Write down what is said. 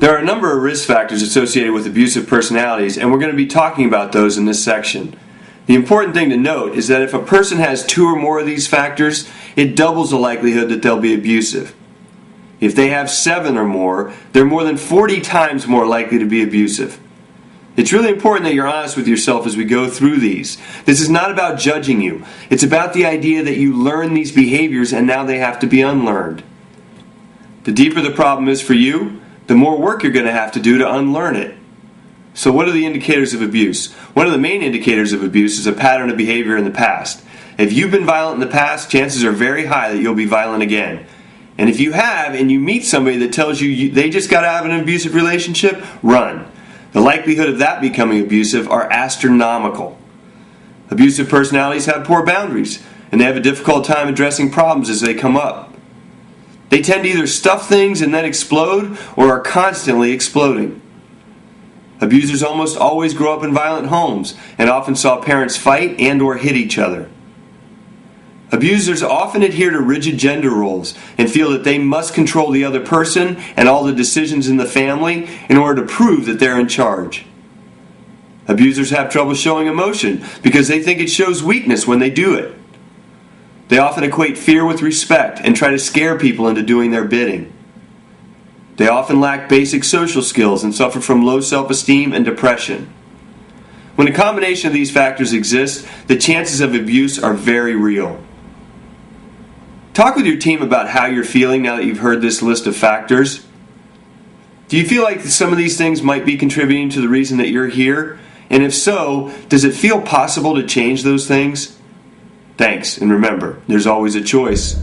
There are a number of risk factors associated with abusive personalities, and we're going to be talking about those in this section. The important thing to note is that if a person has 2 or more of these factors, it doubles the likelihood that they'll be abusive. If they have 7 or more, they're more than 40 times more likely to be abusive. It's really important that you're honest with yourself as we go through these. This is not about judging you. It's about the idea that you learn these behaviors and now they have to be unlearned. The deeper the problem is for you, the more work you're going to have to do to unlearn it. So what are the indicators of abuse? One of the main indicators of abuse is a pattern of behavior in the past. If you've been violent in the past, chances are very high that you'll be violent again. And if you have, and you meet somebody that tells you they just got out of an abusive relationship, run. The likelihood of that becoming abusive are astronomical. Abusive personalities have poor boundaries, and they have a difficult time addressing problems as they come up. They tend to either stuff things and then explode, or are constantly exploding. Abusers almost always grow up in violent homes, and often saw parents fight and or hit each other. Abusers often adhere to rigid gender roles and feel that they must control the other person and all the decisions in the family in order to prove that they're in charge. Abusers have trouble showing emotion because they think it shows weakness when they do it. They often equate fear with respect and try to scare people into doing their bidding. They often lack basic social skills and suffer from low self-esteem and depression. When a combination of these factors exists, the chances of abuse are very real. Talk with your team about how you're feeling now that you've heard this list of factors. Do you feel like some of these things might be contributing to the reason that you're here? And if so, does it feel possible to change those things? Thanks, and remember, there's always a choice.